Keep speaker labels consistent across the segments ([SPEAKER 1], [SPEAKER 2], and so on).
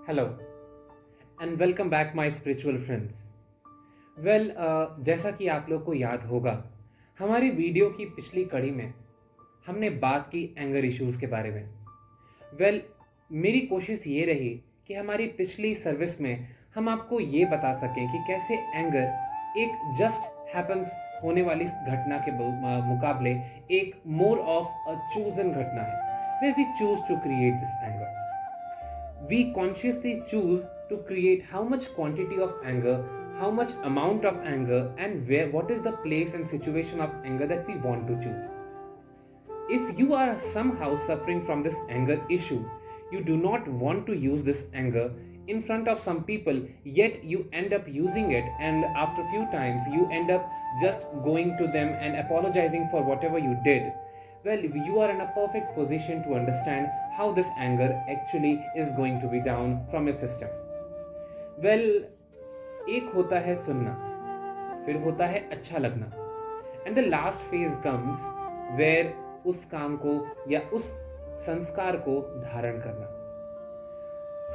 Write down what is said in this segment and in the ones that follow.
[SPEAKER 1] Hello and welcome back my spiritual friends. Well, जैसा कि आप लोग को याद होगा, हमारी वीडियो की पिछली कड़ी में हमने बात की एंगर इश्यूज़ के बारे में। वेल, मेरी कोशिश ये रही कि हमारी पिछली सर्विस में हम आपको ये बता सकें कि कैसे एंगर एक जस्ट हैपन्स होने वाली घटना के मुकाबले एक मोर ऑफ अ चूजन घटना है, where we choose to create this anger. We consciously choose to create how much quantity of anger, how much amount of anger, and what is the place and situation of anger that we want to choose. If you are somehow suffering from this anger issue, you do not want to use this anger in front of some people, yet you end up using it, and after a few times you end up just going to them and apologizing for whatever you did. Well, you are in a perfect position to understand how this anger actually is going to be down from your system. Well, एक होता है सुनना, फिर होता है अच्छा लगना, and the last phase comes where उस काम को या उस संस्कार को धारण करना।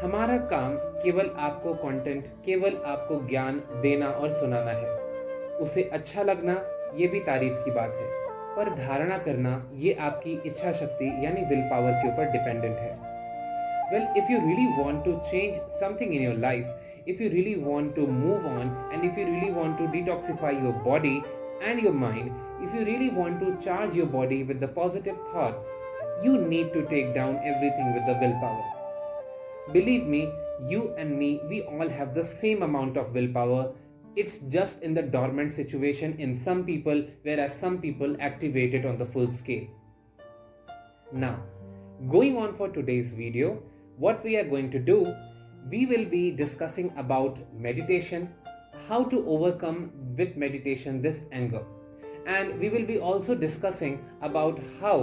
[SPEAKER 1] हमारा काम केवल आपको कंटेंट, केवल आपको ज्ञान देना और सुनाना है। उसे अच्छा लगना ये भी तारीफ की बात है, पर धारणा करना ये आपकी इच्छा शक्ति यानी विल पावर के ऊपर डिपेंडेंट है। Well, if you really want to change something in your life, if you really want to move on, and if you really want to detoxify your body and your mind, if you really want to charge your body with the positive thoughts, you need to take down everything with the willpower. Believe me, you and me, we all have the same amount of willpower. It's just in the dormant situation in some people, whereas some people activate it on the full scale. Now, going on for today's video, what we are going to do, we will be discussing about meditation, how to overcome with meditation this anger. And we will be also discussing about how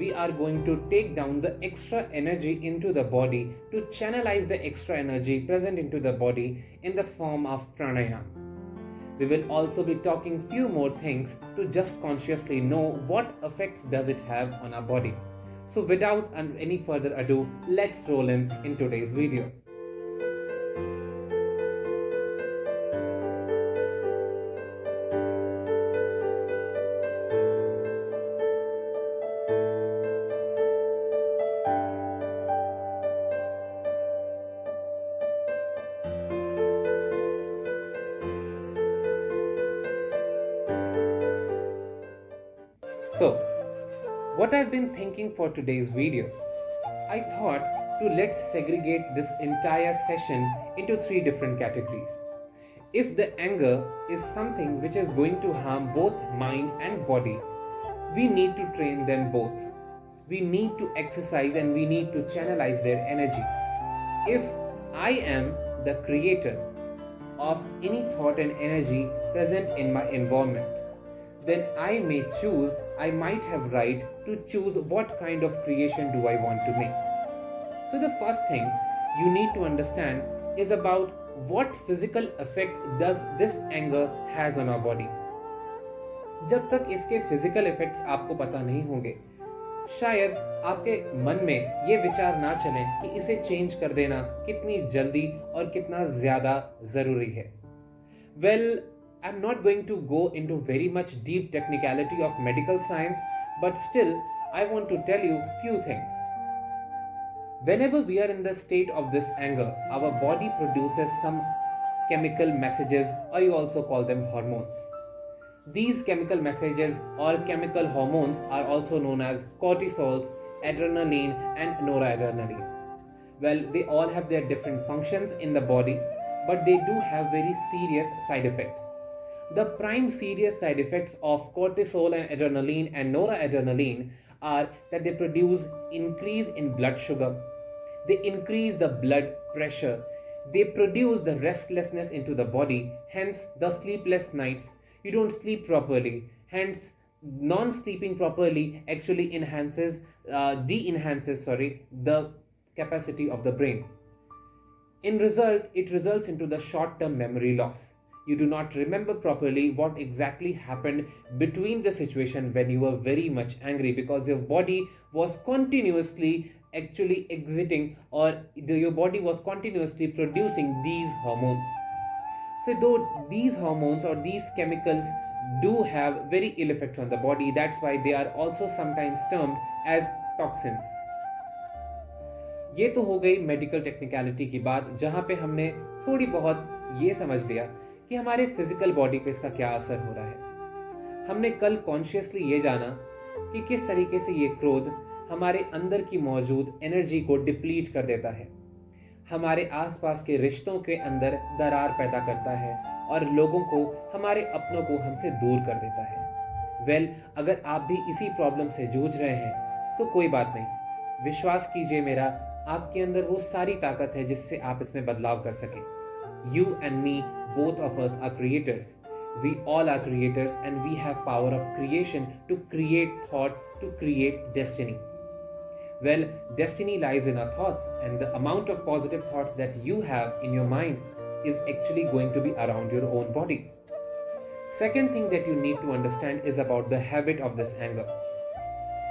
[SPEAKER 1] we are going to take down the extra energy into the body to channelize the extra energy present into the body in the form of pranayama. We will also be talking few more things to just consciously know what effects does it have on our body. So without any further ado, let's roll in today's video. So, what I've been thinking for today's video, I thought to let's segregate this entire session into three different categories. If the anger is something which is going to harm both mind and body, we need to train them both. We need to exercise and we need to channelize their energy. If I am the creator of any thought and energy present in my environment, then I may choose, I might have right to choose what kind of creation do I want to make. So the first thing you need to understand is about what physical effects does this anger has on our body. जब तक इसके physical effects आपको पता नहीं होंगे, शायद आपके मन में ये विचार ना चले कि इसे चेंज कर देना कितनी जल्दी और कितना ज़्यादा ज़रूरी है। Well, I'm not going to go into very much deep technicality of medical science, but still I want to tell you few things. Whenever we are in the state of this anger, our body produces some chemical messages, or you also call them hormones. These chemical messages or chemical hormones are also known as cortisols, adrenaline and noradrenaline. Well, they all have their different functions in the body, but they do have very serious side effects. The prime serious side effects of cortisol and adrenaline and noradrenaline are that they produce increase in blood sugar, they increase the blood pressure, they produce the restlessness into the body, hence the sleepless nights, you don't sleep properly, hence non-sleeping properly actually de-enhances the capacity of the brain. In result, it results into the short-term memory loss. You do not remember properly what exactly happened between the situation when you were very much angry, because your body was continuously actually exiting, or your body was continuously producing these hormones. So though these hormones or these chemicals do have very ill effects on the body, that's why they are also sometimes termed as toxins. ये तो हो गई medical technicality की बात, जहां पे हमने थोड़ी बहुत ये समझ लिया कि हमारे फिजिकल बॉडी पे इसका क्या असर हो रहा है। हमने कल कॉन्शियसली ये जाना कि किस तरीके से ये क्रोध हमारे अंदर की मौजूद एनर्जी को डिप्लीट कर देता है, हमारे आसपास के रिश्तों के अंदर दरार पैदा करता है और लोगों को, हमारे अपनों को हमसे दूर कर देता है। वेल, अगर आप भी इसी प्रॉब्लम से जूझ रहे हैं तो कोई बात नहीं, विश्वास कीजिए मेरा, आपके अंदर वो सारी ताकत है जिससे आप इसमें बदलाव कर सकें। You and me, both of us are creators. We all are creators and we have power of creation to create thought, to create destiny. Well, destiny lies in our thoughts, and the amount of positive thoughts that you have in your mind is actually going to be around your own body. Second thing that you need to understand is about the habit of this anger.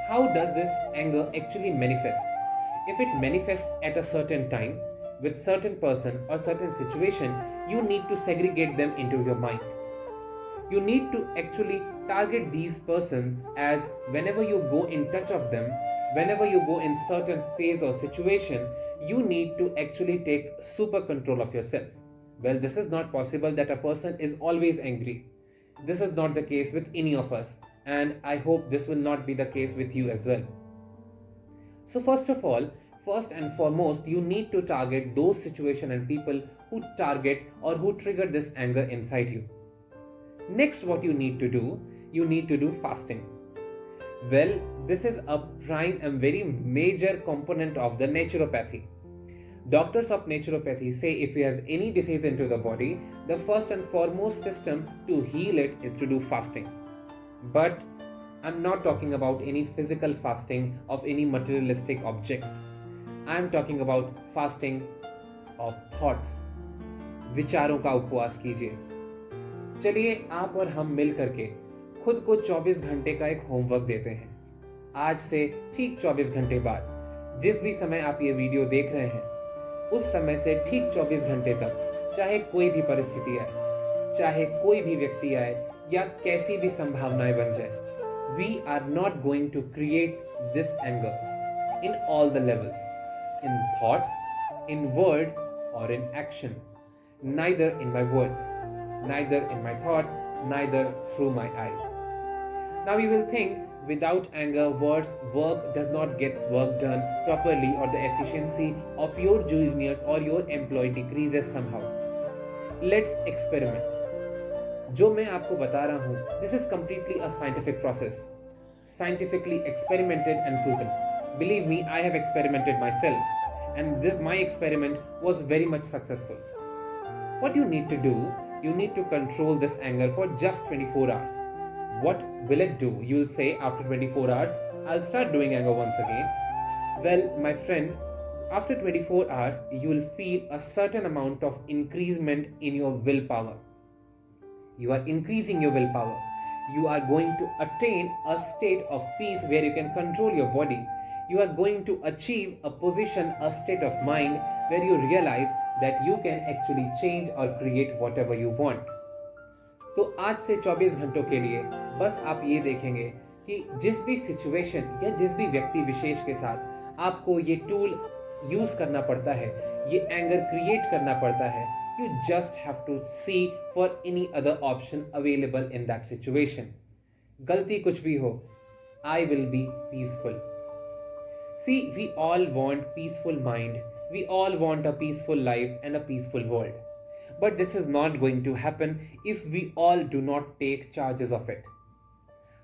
[SPEAKER 1] How does this anger actually manifest? If it manifests at a certain time, with certain person or certain situation, you need to segregate them into your mind. You need to actually target these persons, as whenever you go in touch of them, whenever you go in certain phase or situation, you need to actually take super control of yourself. Well, this is not possible that a person is always angry. This is not the case with any of us, and I hope this will not be the case with you as well. So first of all, first and foremost, you need to target those situations and people who target or who trigger this anger inside you. Next, what you need to do fasting. Well, this is a prime and very major component of the naturopathy. Doctors of naturopathy say if you have any disease into the body, the first and foremost system to heal it is to do fasting. But I'm not talking about any physical fasting of any materialistic object. I'm talking about fasting of thoughts. विचारों का उपवास कीजिए। चलिए आप और हम मिल करके खुद को 24 घंटे का एक होमवर्क देते हैं। आज से ठीक 24 घंटे बाद, जिस भी समय आप ये वीडियो देख रहे हैं, उस समय से ठीक 24 घंटे तक, चाहे कोई भी परिस्थिति आए, चाहे कोई भी व्यक्ति आए या कैसी भी संभावनाएं बन जाए, we are not going to create this anger in all the levels, in thoughts, in words, or in action. Neither in my words, neither in my thoughts, neither through my eyes. Now you will think, without anger, work does not get work done properly, or the efficiency of your juniors or your employee decreases somehow. Let's experiment. जो मैं आपको बता रहा हूँ, this is completely a scientific process, scientifically experimented and proven. Believe me, I have experimented myself, and my experiment was very much successful. What you need to do, you need to control this anger for just 24 hours. What will it do? You will say, after 24 hours, I'll start doing anger once again. Well, my friend, after 24 hours, you will feel a certain amount of increasement in your willpower. You are increasing your willpower. You are going to attain a state of peace where you can control your body. You are going to achieve a position, a state of mind where you realize that you can actually change or create whatever you want. तो आज से 24 घंटों के लिए बस आप ये देखेंगे कि जिस भी सिचुएशन या जिस भी व्यक्ति विशेष के साथ आपको ये टूल यूज करना पड़ता है, ये एंगर क्रिएट करना पड़ता है, you just have to see for any other option available in that situation. गलती कुछ भी हो, I will be peaceful. See, we all want peaceful mind. We all want a peaceful life and a peaceful world. But this is not going to happen if we all do not take charges of it.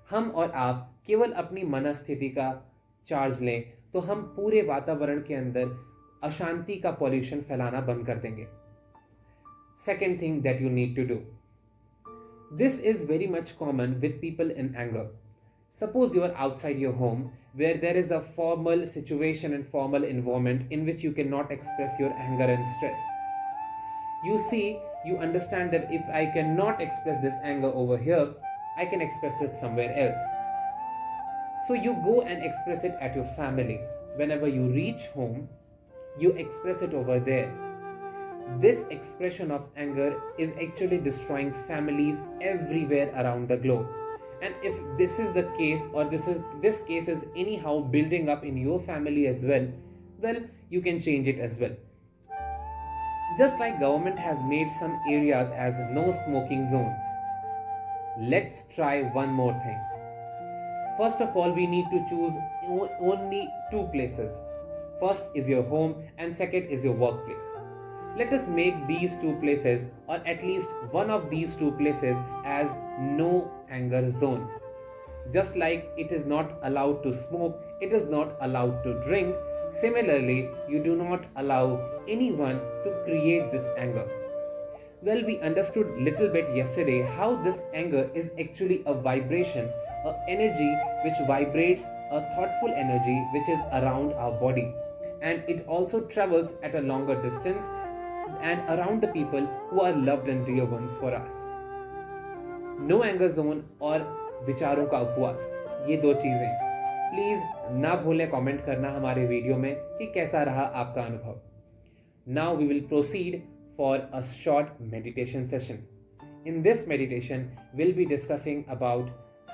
[SPEAKER 1] हम और आप केवल अपनी मनस्थिति का charge लें तो हम पूरे वातावरण के अंदर अशांति का पॉल्यूशन फैलाना बंद कर देंगे. Second thing that you need to do. This is very much common with people in anger. Suppose you are outside your home where there is a formal situation and formal environment in which you cannot express your anger and stress. You see, you understand that if I cannot express this anger over here, I can express it somewhere else. So you go and express it at your family, whenever you reach home, you express it over there. This expression of anger is actually destroying families everywhere around the globe. And if this is the case, or this case is anyhow building up in your family as well, you can change it as well. Just like government has made some areas as no smoking zone, let's try one more thing. First of all, we need to choose only two places. First is your home, and second is your workplace. Let us make these two places, or at least one of these two places, as no anger zone. Just like it is not allowed to smoke, it is not allowed to drink, similarly, you do not allow anyone to create this anger. Well, we understood little bit yesterday how this anger is actually a vibration, an energy which vibrates, a thoughtful energy which is around our body, and it also travels at a longer distance and around the people who are loved and dear ones for us. No anger zone और विचारों का उपवास, ये दो चीजें please ना भूलें comment करना हमारे वीडियो में कि कैसा रहा आपका अनुभव. Now we will proceed for a short meditation session. In this meditation, we'll be discussing about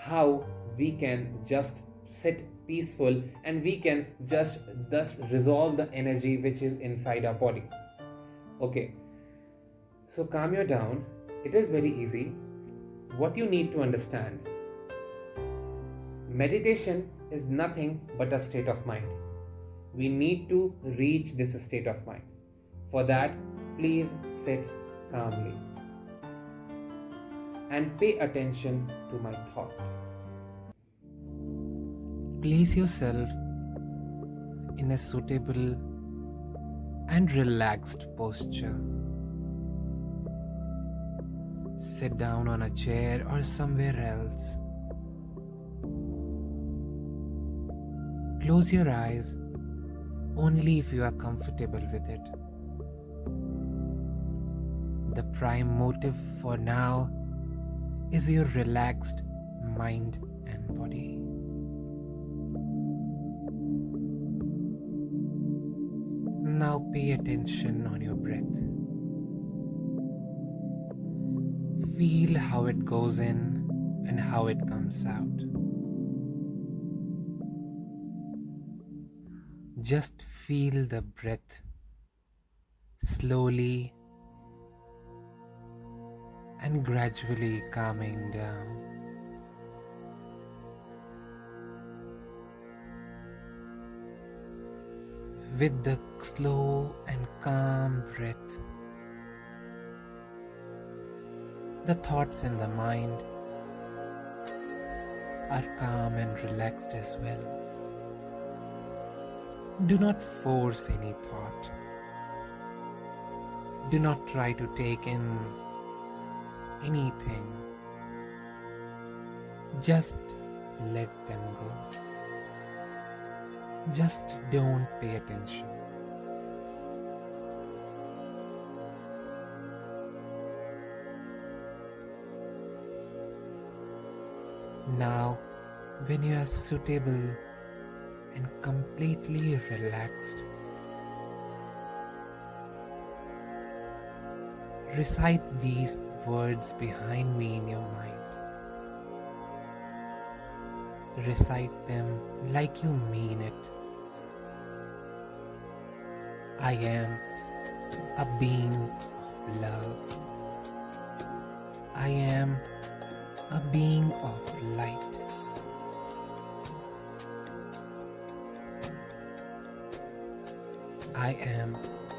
[SPEAKER 1] how we can just sit peaceful and we can just thus resolve the energy which is inside our body. Okay, so calm you down. It is very easy. What you need to understand, meditation is nothing but a state of mind. We need to reach this state of mind. For that, please sit calmly and pay attention to my thought. Place yourself in a suitable and relaxed posture. Sit down on a chair or somewhere else. Close your eyes only if you are comfortable with it. The prime motive for now is your relaxed mind and body. Now pay attention on your breath. Feel how it goes in and how it comes out. Just feel the breath slowly and gradually calming down. With the slow and calm breath, the thoughts in the mind are calm and relaxed as well. Do not force any thought. Do not try to take in anything. Just let them go. Just don't pay attention. Now, when you are suitable and completely relaxed, recite these words behind me in your mind. Recite them like you mean it. I am a being of love. I am a being of light. I am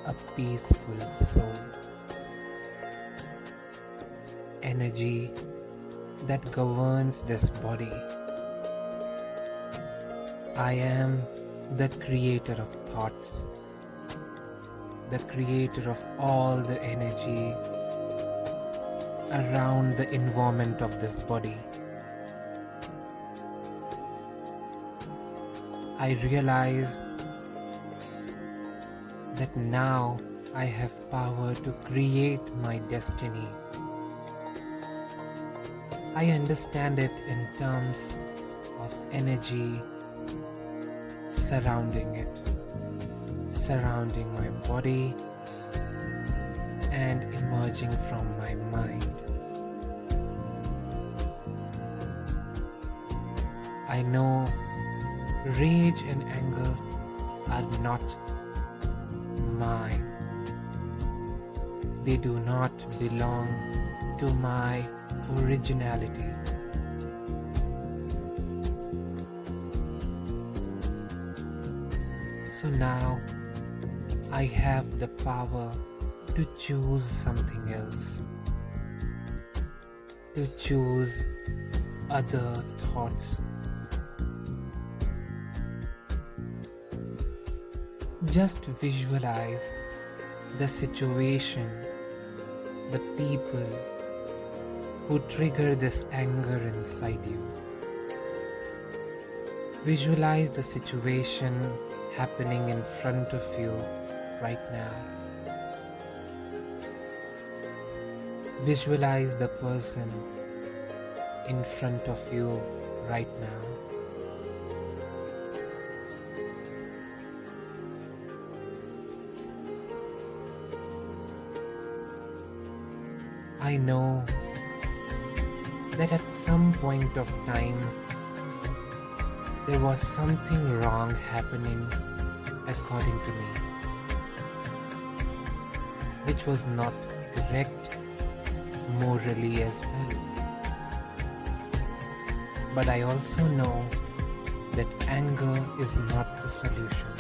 [SPEAKER 1] a peaceful soul. Energy that governs this body. I am the creator of thoughts, the creator of all the energy around the environment of this body. I realize that now I have power to create my destiny. I understand it in terms of energy, surrounding it, surrounding my body and emerging from my mind. I know rage and anger are not mine. They do not belong to my originality. So now I have the power to choose something else, to choose other thoughts. Just visualize the situation, the people who trigger this anger inside you. Visualize the situation happening in front of you right now. Visualize the person in front of you right now. I know that at some point of time there was something wrong happening according to me, which was not correct morally as well. But I also know that anger is not the solution.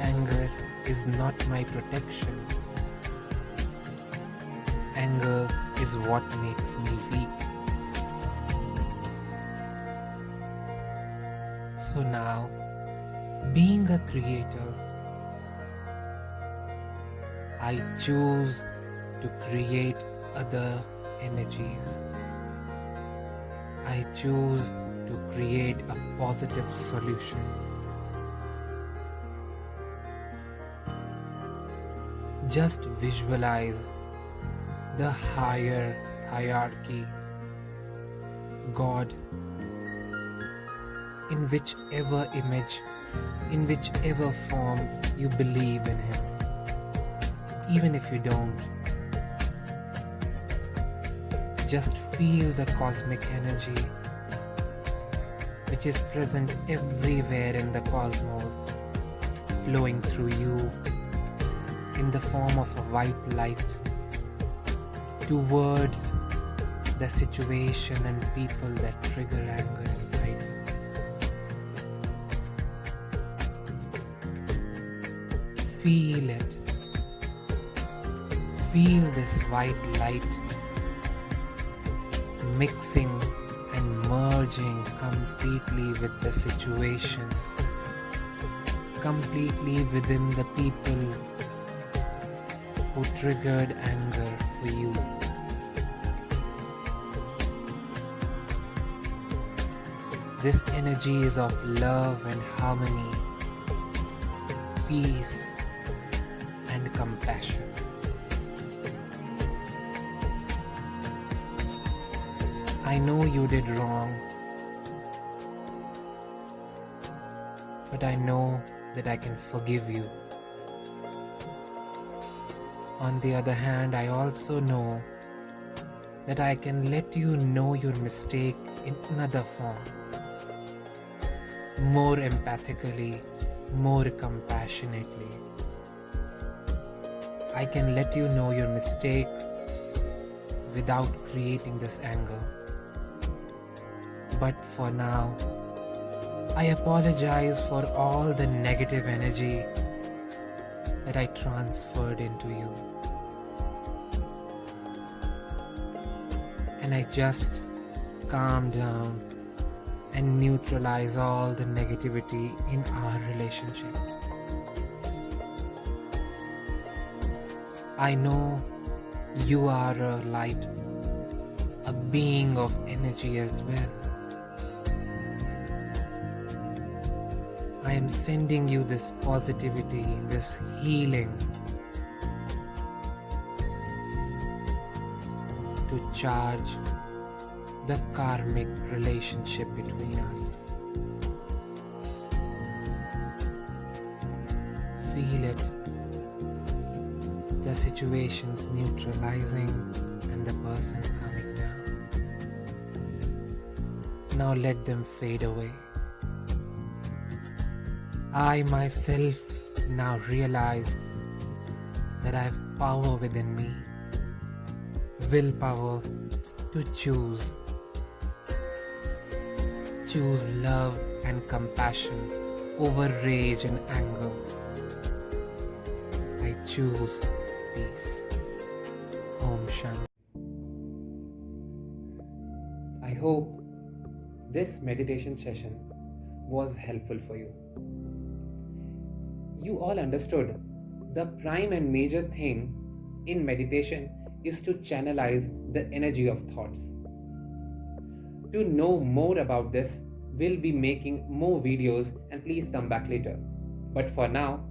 [SPEAKER 1] Anger is not my protection. Anger is what makes me weak. So now, being a creator, I choose to create other energies. I choose to create a positive solution. Just visualize the higher hierarchy, God, in whichever image, in whichever form you believe in Him. Even if you don't, just feel the cosmic energy which is present everywhere in the cosmos, flowing through you in the form of a white light towards the situation and people that trigger anger inside you. Feel it. Feel this white light mixing and merging completely with the situation, completely within the people who triggered anger for you. This energy is of love and harmony, peace and compassion. I know you did wrong, but I know that I can forgive you. On the other hand, I also know that I can let you know your mistake in another form, more empathically, more compassionately. I can let you know your mistake without creating this anger. But for now, I apologize for all the negative energy that I transferred into you. And I just calm down and neutralize all the negativity in our relationship. I know you are a light, a being of energy as well. I am sending you this positivity, this healing to charge the karmic relationship between us. feel it. The situation's neutralizing and the person coming down. Now let them fade away. I myself now realize that I have power within me, willpower to choose love and compassion over rage and anger. I choose peace. Om Shanti. I hope this meditation session was helpful for you. You all understood the prime and major thing in meditation is to channelize the energy of thoughts. To know more about this, we'll be making more videos and please come back later. But for now,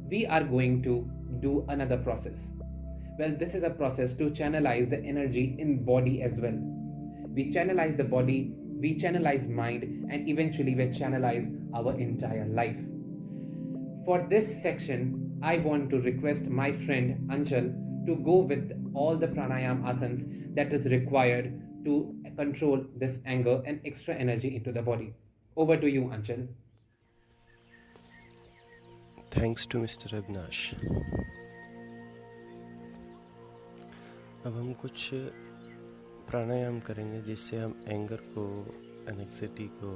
[SPEAKER 1] we are going to do another process. Well, this is a process to channelize the energy in body as well. We channelize the body, we channelize mind, and eventually we channelize our entire life. For this section, I want to request my friend Anchal to go with all the pranayam asanas that is required to control this anger and extra energy into the body. Over to you, Anchal.
[SPEAKER 2] Thanks to Mr. Avinash. अब हम कुछ प्राणायाम करेंगे जिससे हम anger को, anxiety को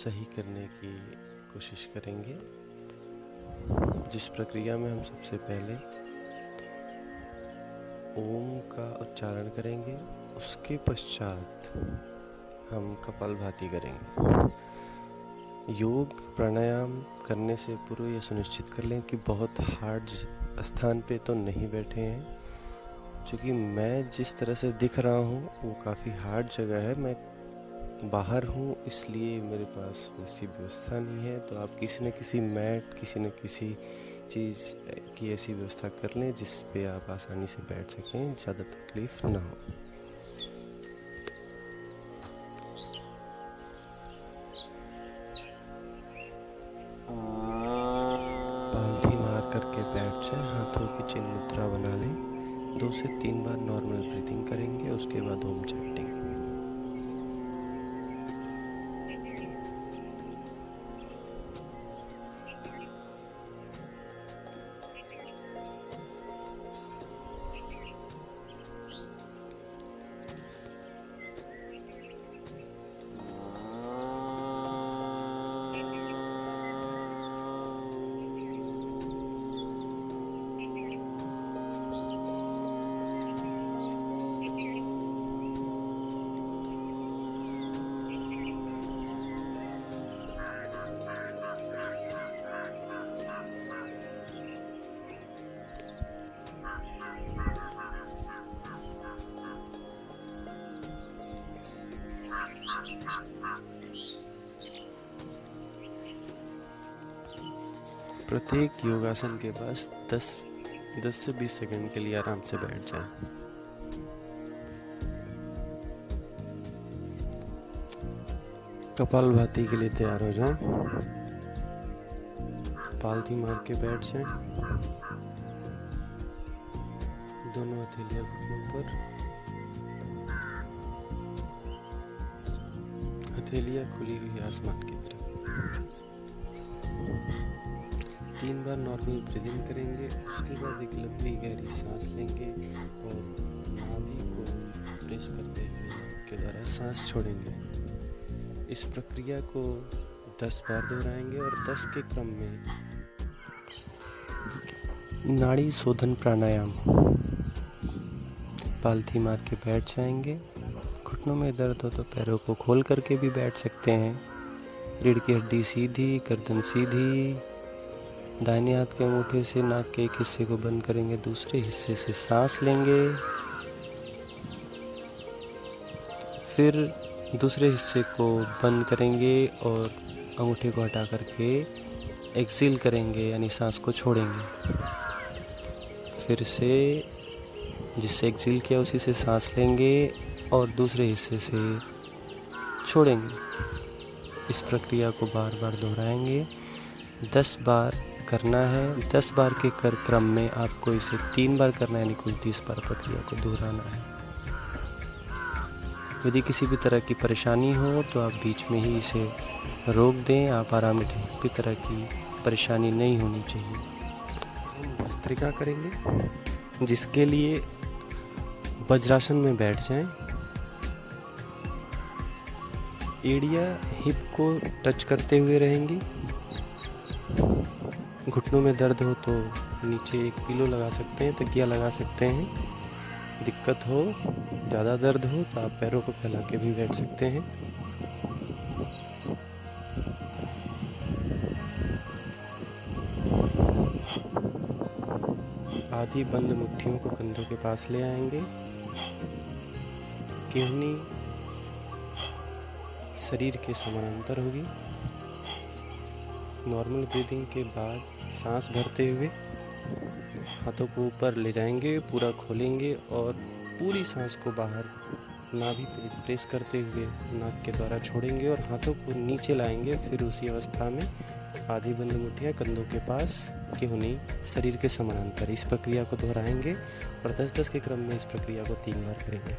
[SPEAKER 2] सही करने की कोशिश करेंगे, जिस प्रक्रिया में हम सबसे पहले ओम का उच्चारण करेंगे, उसके पश्चात हम कपालभाति करेंगे। योग प्राणायाम करने से पूर्व ये सुनिश्चित कर लें कि बहुत हार्ड स्थान पे तो नहीं बैठे हैं, क्योंकि मैं जिस तरह से दिख रहा हूँ वो काफ़ी हार्ड जगह है। मैं बाहर हूँ, इसलिए मेरे पास वैसी व्यवस्था नहीं है। तो आप किसी न किसी मैट, किसी न किसी चीज़ की ऐसी व्यवस्था कर लें जिस पे आप आसानी से बैठ सकें, ज़्यादा तकलीफ ना हो। पालथी मार करके बैठ जाए, हाथों की चिन्ह मुद्रा बना लें। 2 से 3 बार नॉर्मल ब्रीथिंग करेंगे, उसके बाद ओम चैंटिंग। प्रत्येक योगासन के पास 10 से 20 सेकंड के लिए आराम से बैठ जाएं। कपालभाति के लिए तैयार हो जाएं। पालथी मार के बैठ जाएं। दोनों हथेलियां घुटनों पर, हथेलियां खुली हुई आसमान की तरफ। 3 बार नॉर्मल ब्रीदिंग करेंगे, उसके बाद एक लंबी गहरी सांस लेंगे और नाभि को प्रेस करते हुए नाक के द्वारा सांस छोड़ेंगे। इस प्रक्रिया को 10 बार दोहराएंगे और 10 के क्रम में नाड़ी शोधन प्राणायाम। पालथी मार के बैठ जाएंगे। घुटनों में दर्द हो तो पैरों को खोल करके भी बैठ सकते हैं। रीढ़ की हड्डी सीधी, गर्दन सीधी। दाहिने हाथ के अंगूठे से नाक के एक हिस्से को बंद करेंगे, दूसरे हिस्से से सांस लेंगे। फिर दूसरे हिस्से को बंद करेंगे और अंगूठे को हटा करके एक्सेल करेंगे, यानी सांस को छोड़ेंगे। फिर से जिससे एक्सेल किया उसी से सांस लेंगे और दूसरे हिस्से से छोड़ेंगे। इस प्रक्रिया को बार बार दोहराएंगे। 10 बार करना है। 10 बार के क्रम में आपको इसे 3 बार करना है, यानी कुल 30 बार प्रक्रिया को दोहराना है। यदि किसी भी तरह की परेशानी हो तो आप बीच में ही इसे रोक दें, आप आराम में रहें। कोई तरह की परेशानी नहीं होनी चाहिए। हम भस्त्रिका करेंगे, जिसके लिए वज्रासन में बैठ जाएं। एड़ियाँ हिप को टच करते हुए रहेंगी। घुटनों में दर्द हो तो नीचे एक पिलो लगा सकते हैं, तकिया लगा सकते हैं। दिक्कत हो, ज़्यादा दर्द हो तो आप पैरों को फैला के भी बैठ सकते हैं। आधी बंद मुट्ठियों को कंधों के पास ले आएंगे। केहनी शरीर के समानांतर होगी। नॉर्मल ब्रीदिंग के बाद सांस भरते हुए हाथों को ऊपर ले जाएंगे, पूरा खोलेंगे और पूरी सांस को बाहर नाभि पे प्रेस करते हुए नाक के द्वारा छोड़ेंगे और हाथों को नीचे लाएंगे। फिर उसी अवस्था में आधी बंद मुट्ठियाँ कंधों के पास, केहनी शरीर के समानांतर। इस प्रक्रिया को दोहराएंगे और 10-10 के क्रम में इस प्रक्रिया को 3 बार करेंगे।